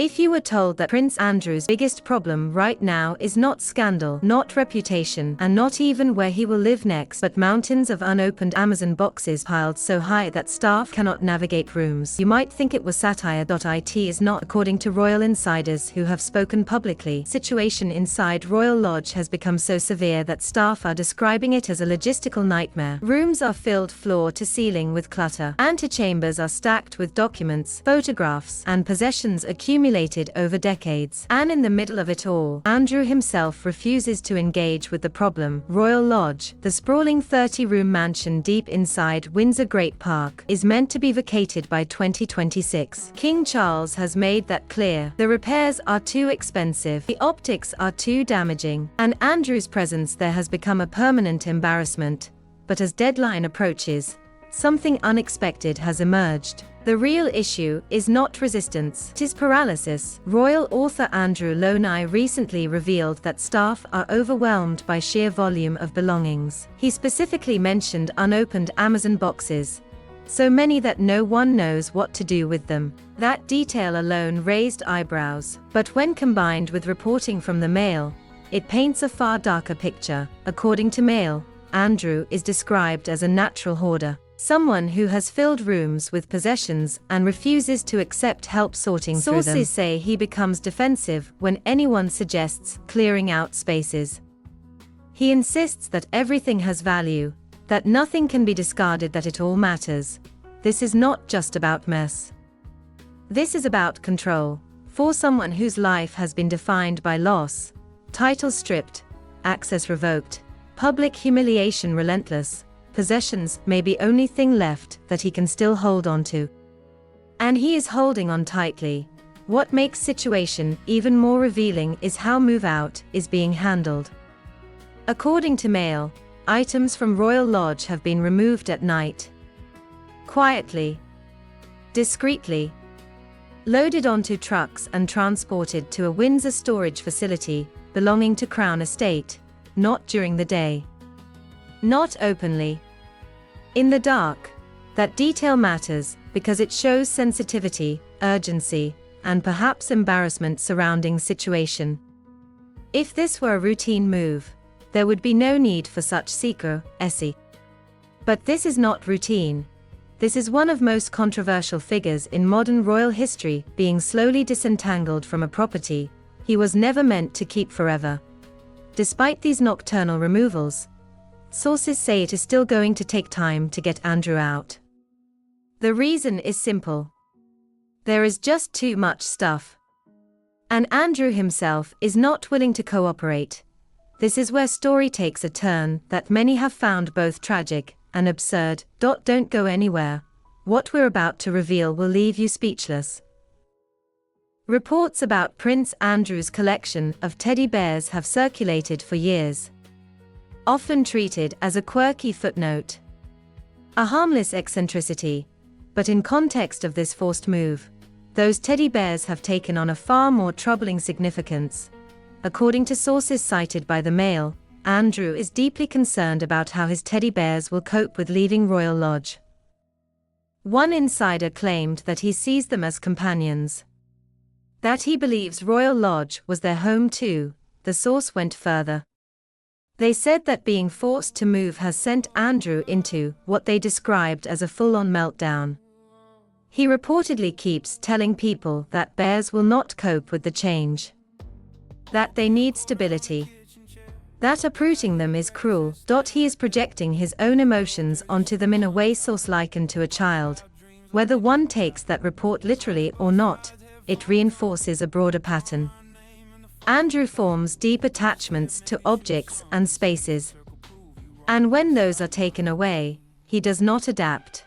If you were told that Prince Andrew's biggest problem right now is not scandal, not reputation, and not even where he will live next, but mountains of unopened Amazon boxes piled so high that staff cannot navigate rooms, you might think it was satire. It is not, according to royal insiders who have spoken publicly. Situation inside Royal Lodge has become so severe that staff are describing it as a logistical nightmare. Rooms are filled floor to ceiling with clutter. Antechambers are stacked with documents, photographs, and possessions accumulated over decades. And in the middle of it all, Andrew himself refuses to engage with the problem. Royal Lodge, the sprawling 30-room mansion deep inside Windsor Great Park, is meant to be vacated by 2026. King Charles has made that clear. The repairs are too expensive, the optics are too damaging, and Andrew's presence there has become a permanent embarrassment. But as deadline approaches, something unexpected has emerged. The real issue is not resistance, it is paralysis. Royal author Andrew Loney recently revealed that staff are overwhelmed by sheer volume of belongings. He specifically mentioned unopened Amazon boxes, so many that no one knows what to do with them. That detail alone raised eyebrows, but when combined with reporting from the Mail, it paints a far darker picture. According to Mail, Andrew is described as a natural hoarder. Someone who has filled rooms with possessions and refuses to accept help sorting through them. Sources say he becomes defensive when anyone suggests clearing out spaces. He insists that everything has value, that nothing can be discarded, that it all matters. This is not just about mess. This is about control. For someone whose life has been defined by loss, titles stripped, access revoked, public humiliation relentless, possessions may be only thing left that he can still hold on to. And he is holding on tightly. What makes situation even more revealing is how move out is being handled. According to Mail, items from Royal Lodge have been removed at night. Quietly. Discreetly. Loaded onto trucks and transported to a Windsor storage facility belonging to Crown Estate, not during the day. Not openly. In the dark. That detail matters because it shows sensitivity, urgency, and perhaps embarrassment surrounding situation. If this were a routine move, there would be no need for such secrecy. But this is not routine. This is one of most controversial figures in modern royal history being slowly disentangled from a property he was never meant to keep forever. Despite these nocturnal removals, sources say it is still going to take time to get Andrew out. The reason is simple. There is just too much stuff. And Andrew himself is not willing to cooperate. This is where story takes a turn that many have found both tragic and absurd. Don't go anywhere. What we're about to reveal will leave you speechless. Reports about Prince Andrew's collection of teddy bears have circulated for years. Often treated as a quirky footnote. A harmless eccentricity, but in context of this forced move, those teddy bears have taken on a far more troubling significance. According to sources cited by the Mail, Andrew is deeply concerned about how his teddy bears will cope with leaving Royal Lodge. One insider claimed that he sees them as companions. That he believes Royal Lodge was their home too. The source went further. They said that being forced to move has sent Andrew into what they described as a full-on meltdown. He reportedly keeps telling people that bears will not cope with the change. That they need stability. That uprooting them is cruel. He is projecting his own emotions onto them in a way source likened to a child. Whether one takes that report literally or not, it reinforces a broader pattern. Andrew forms deep attachments to objects and spaces. And when those are taken away, he does not adapt.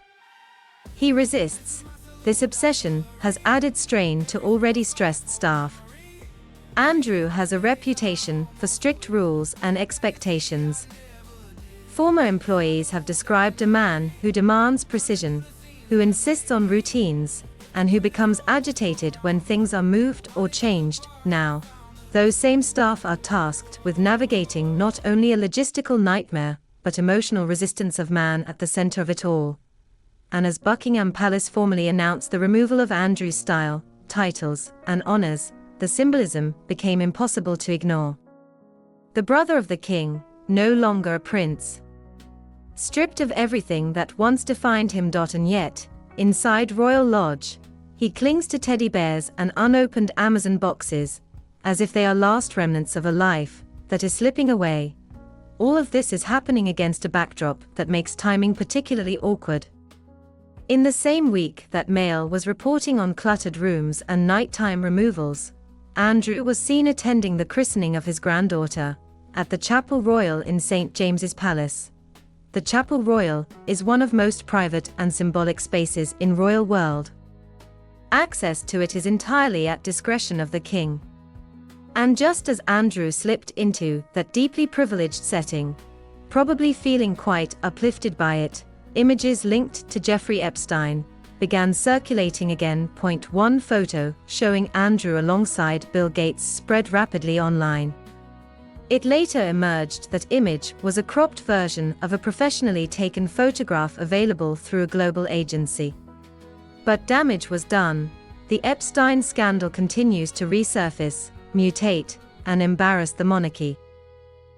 He resists. This obsession has added strain to already stressed staff. Andrew has a reputation for strict rules and expectations. Former employees have described a man who demands precision, who insists on routines, and who becomes agitated when things are moved or changed. Now, those same staff are tasked with navigating not only a logistical nightmare, but emotional resistance of man at the center of it all. And as Buckingham Palace formally announced the removal of Andrew's style, titles and honors, the symbolism became impossible to ignore. The brother of the king, no longer a prince. Stripped of everything that once defined him. And yet, inside Royal Lodge, he clings to teddy bears and unopened Amazon boxes, as if they are last remnants of a life that is slipping away. All of this is happening against a backdrop that makes timing particularly awkward. In the same week that Mail was reporting on cluttered rooms and nighttime removals, Andrew was seen attending the christening of his granddaughter at the Chapel Royal in St. James's Palace. The Chapel Royal is one of most private and symbolic spaces in Royal World. Access to it is entirely at discretion of the king. And just as Andrew slipped into that deeply privileged setting, probably feeling quite uplifted by it, images linked to Jeffrey Epstein began circulating again. One photo showing Andrew alongside Bill Gates spread rapidly online. It later emerged that image was a cropped version of a professionally taken photograph available through a global agency. But damage was done. The Epstein scandal continues to resurface, mutate, and embarrass the monarchy.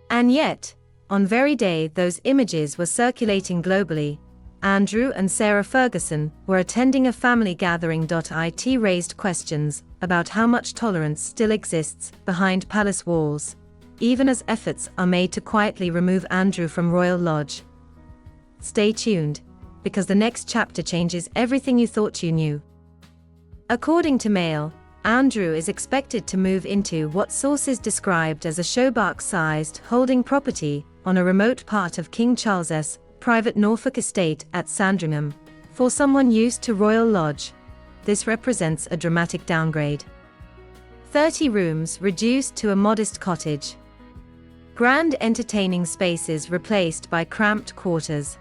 And yet, on very day those images were circulating globally, Andrew and Sarah Ferguson were attending a family gathering. It raised questions about how much tolerance still exists behind palace walls, even as efforts are made to quietly remove Andrew from Royal Lodge. Stay tuned, because the next chapter changes everything you thought you knew. According to Mail, Andrew is expected to move into what sources described as a showbox-sized holding property on a remote part of King Charles's private Norfolk estate at Sandringham. For someone used to Royal Lodge, this represents a dramatic downgrade. 30 rooms reduced to a modest cottage. Grand entertaining spaces replaced by cramped quarters.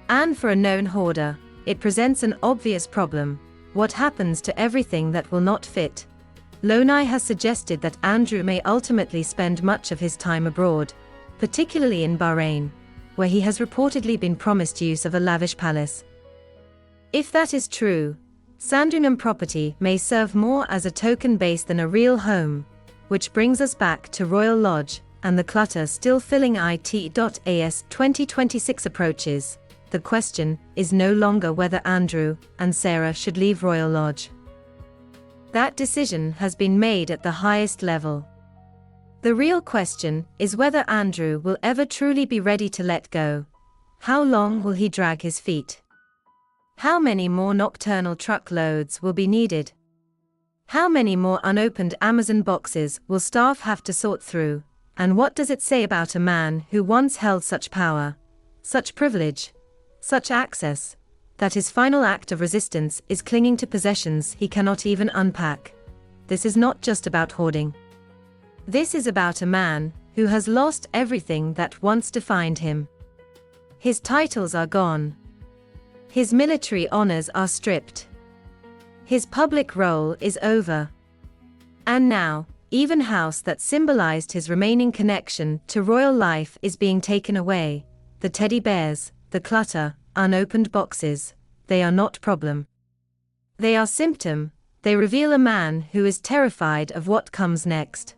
And for a known hoarder, it presents an obvious problem. What happens to everything that will not fit? Lonai has suggested that Andrew may ultimately spend much of his time abroad, particularly in Bahrain, where he has reportedly been promised use of a lavish palace. If that is true, Sandringham property may serve more as a token base than a real home, which brings us back to Royal Lodge and the clutter still filling it. As 2026 approaches, the question is no longer whether Andrew and Sarah should leave Royal Lodge. That decision has been made at the highest level. The real question is whether Andrew will ever truly be ready to let go. How long will he drag his feet? How many more nocturnal truckloads will be needed? How many more unopened Amazon boxes will staff have to sort through? And what does it say about a man who once held such power, such privilege, such access, that his final act of resistance is clinging to possessions he cannot even unpack? This is not just about hoarding. This is about a man who has lost everything that once defined him. His titles are gone. His military honors are stripped. His public role is over. And now, even house that symbolized his remaining connection to royal life is being taken away. The teddy bears, the clutter, unopened boxes, they are not problem. They are symptom. They reveal a man who is terrified of what comes next.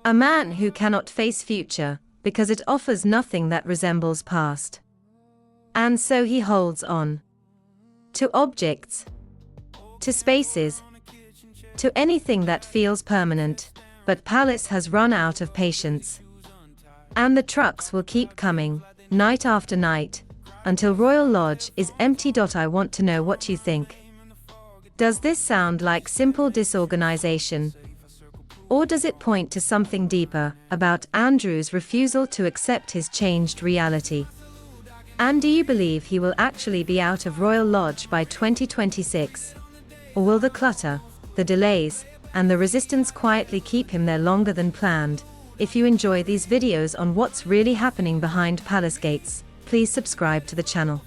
A man who cannot face future, because it offers nothing that resembles past. And so he holds on. To objects. To spaces. To anything that feels permanent, but Palace has run out of patience. And the trucks will keep coming, night after night, until Royal Lodge is empty. I want to know what you think. Does this sound like simple disorganization? Or does it point to something deeper, about Andrew's refusal to accept his changed reality? And do you believe he will actually be out of Royal Lodge by 2026? Or will the clutter, the delays, and the resistance quietly keep him there longer than planned? If you enjoy these videos on what's really happening behind palace gates, please subscribe to the channel.